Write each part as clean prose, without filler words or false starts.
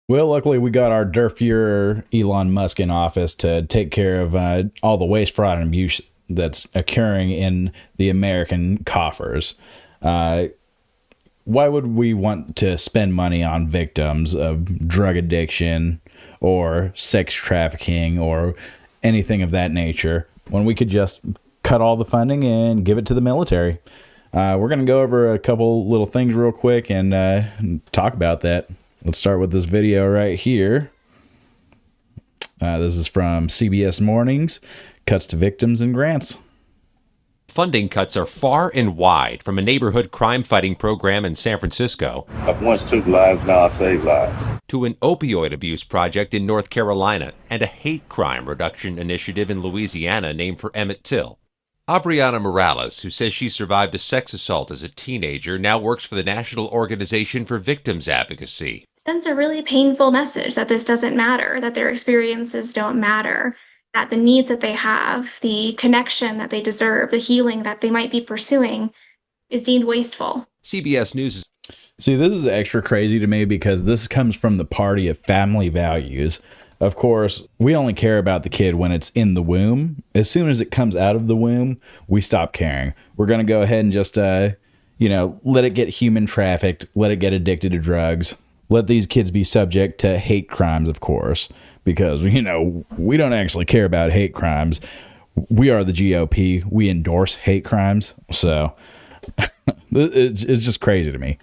Well, luckily we got our Der Fuhrer Elon Musk in office to take care of all the waste, fraud, and abuse that's occurring in the American coffers. Uh, why would we want to spend money on victims of drug addiction or sex trafficking or anything of that nature when we could just cut all the funding and give it to the military? We're going to go over a couple little things real quick and talk about that. Let's start with this video right here. This is from CBS Mornings, Cuts to Victims and Grants. Funding cuts are far and wide, from a neighborhood crime-fighting program in San Francisco I've once took lives, now I save lives. to an opioid abuse project in North Carolina and a hate crime reduction initiative in Louisiana named for Emmett Till. Aubriana Morales, who says she survived a sex assault as a teenager, now works for the National Organization for Victims Advocacy. Sends a really painful message that this doesn't matter, that their experiences don't matter, that the needs that they have, the connection that they deserve, the healing that they might be pursuing is deemed wasteful. CBS News is See, this is extra crazy to me because this comes from the party of family values. Of course, we only care about the kid when it's in the womb. As soon as it comes out of the womb, we stop caring. We're going to go ahead and just, let it get human trafficked, let it get addicted to drugs. Let these kids be subject to hate crimes, of course, because, we don't actually care about hate crimes. We are the GOP. We endorse hate crimes. So it's just crazy to me.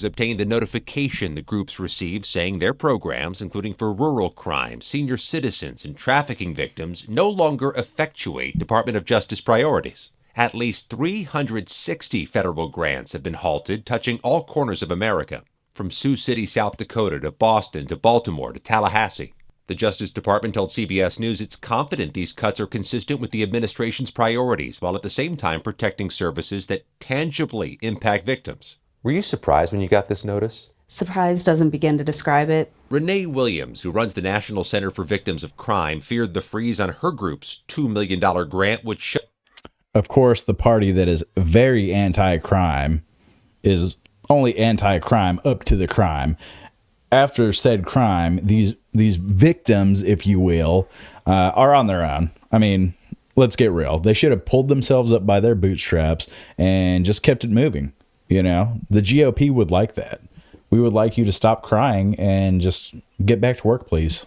obtained the notification the groups received saying their programs, including for rural crime, senior citizens, and trafficking victims, no longer effectuate Department of Justice priorities. At least 360 federal grants have been halted, touching all corners of America, from Sioux City, South Dakota, to Boston, to Baltimore, to Tallahassee. The Justice Department told CBS News it's confident these cuts are consistent with the administration's priorities, while at the same time protecting services that tangibly impact victims. Were you surprised when you got this notice? Surprise doesn't begin to describe it. Renee Williams, who runs the National Center for Victims of Crime, feared the freeze on her group's $2 million grant would shut. Of course, the party that is very anti-crime is only anti-crime up to the crime. After said crime, these victims, if you will, are on their own. I mean, let's get real. They should have pulled themselves up by their bootstraps and just kept it moving. You know, the GOP would like that. We would like you to stop crying and just get back to work, please.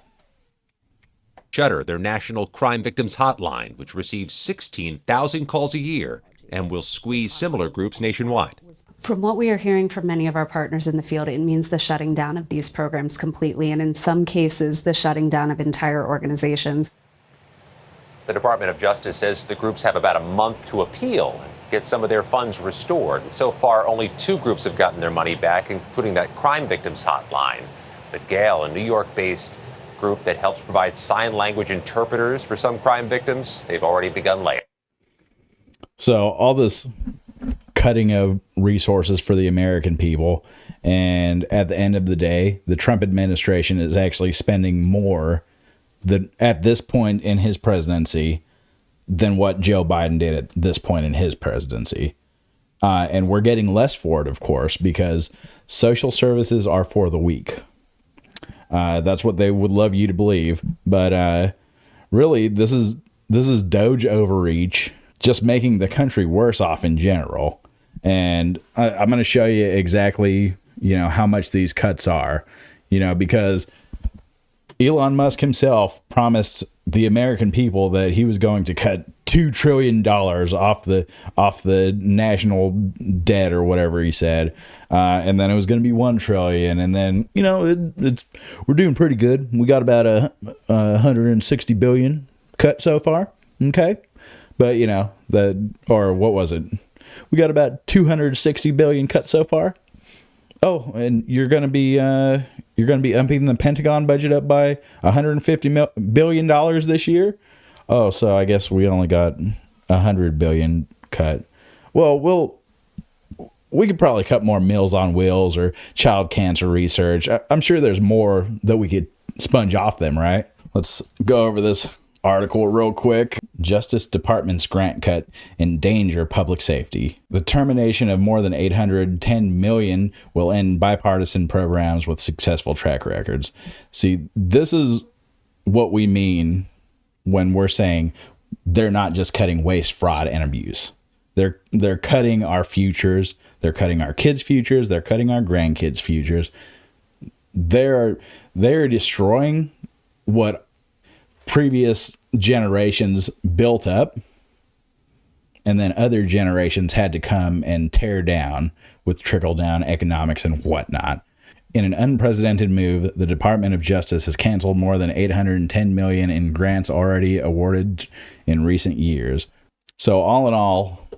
Shutter, their National Crime Victims Hotline, which receives 16,000 calls a year and will squeeze similar groups nationwide. From what we are hearing from many of our partners in the field, it means the shutting down of these programs completely, and in some cases, the shutting down of entire organizations. The Department of Justice says the groups have about a month to appeal and get some of their funds restored. So far, only 2 groups have gotten their money back, including that Crime Victims Hotline. But GALE, a New York-based group that helps provide sign language interpreters for some crime victims, they've already begun layoffs. So all this cutting of resources for the American people, and at the end of the day, the Trump administration is actually spending more at this point in his presidency than what Joe Biden did at this point in his presidency. And we're getting less for it, of course, because social services are for the weak. That's what they would love you to believe. But really, this is Doge overreach, just making the country worse off in general. And I'm going to show you exactly, how much these cuts are, because Elon Musk himself promised the American people that he was going to cut $2 trillion off the national debt or whatever he said. And then it was going to be 1 trillion. And then, we're doing pretty good. We got about a 160 billion cut so far. Okay. But what was it? We got about 260 billion cut so far. Oh, and you're going to be upping the Pentagon budget up by $150 billion this year. Oh, so I guess we only got 100 billion cut. Well, we could probably cut more Meals on Wheels or child cancer research. I'm sure there's more that we could sponge off them, right? Let's go over this article real quick. Justice Department's grant cut endanger public safety. The termination of more than $810 million will end bipartisan programs with successful track records. See, this is what we mean when we're saying they're not just cutting waste, fraud, and abuse. They're cutting our futures. They're cutting our kids' futures. They're cutting our grandkids' futures. They're destroying what previous generations built up, and then other generations had to come and tear down with trickle-down economics and whatnot. In an unprecedented move, the Department of Justice has canceled more than $810 million in grants already awarded in recent years. So all in all,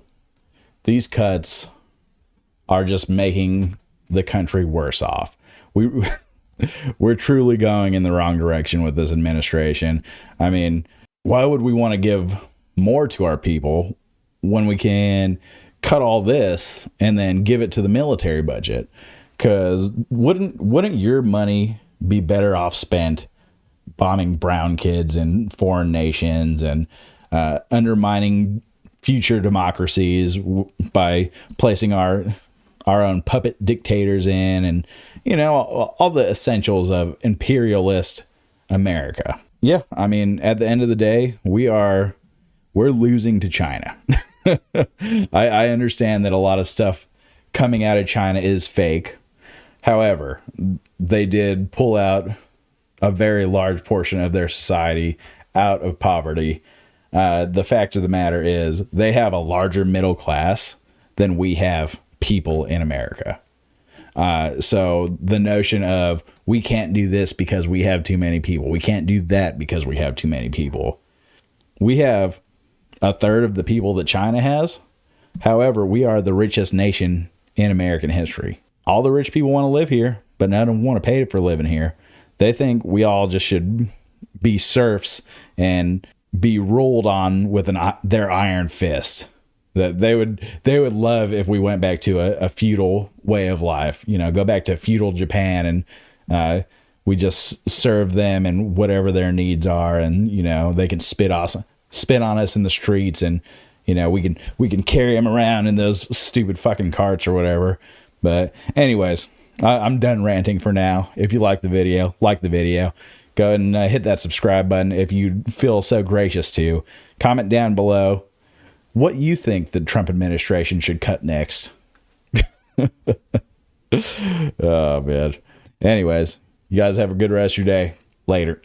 these cuts are just making the country worse off. We're truly going in the wrong direction with this administration. I mean, why would we want to give more to our people when we can cut all this and then give it to the military budget? Because wouldn't your money be better off spent bombing brown kids in foreign nations and undermining future democracies by placing our own puppet dictators in, and all the essentials of imperialist America? Yeah, I mean, at the end of the day, we're losing to China. I understand that a lot of stuff coming out of China is fake. However, they did pull out a very large portion of their society out of poverty. The fact of the matter is they have a larger middle class than we have people in America. So the notion of we can't do this because we have too many people, we can't do that because we have too many people. We have a third of the people that China has. However, we are the richest nation in American history. All the rich people want to live here, but none of them want to pay for living here. They think we all just should be serfs and be ruled on with their iron fist. That they would love if we went back to a feudal way of life. Go back to feudal Japan and we just serve them and whatever their needs are, and they can spit on us in the streets, and we can carry them around in those stupid fucking carts or whatever. But anyways, I'm done ranting for now. If you like the video, go ahead and hit that subscribe button if you feel so gracious to. Comment down below what you think the Trump administration should cut next. Oh, man. Anyways, you guys have a good rest of your day. Later.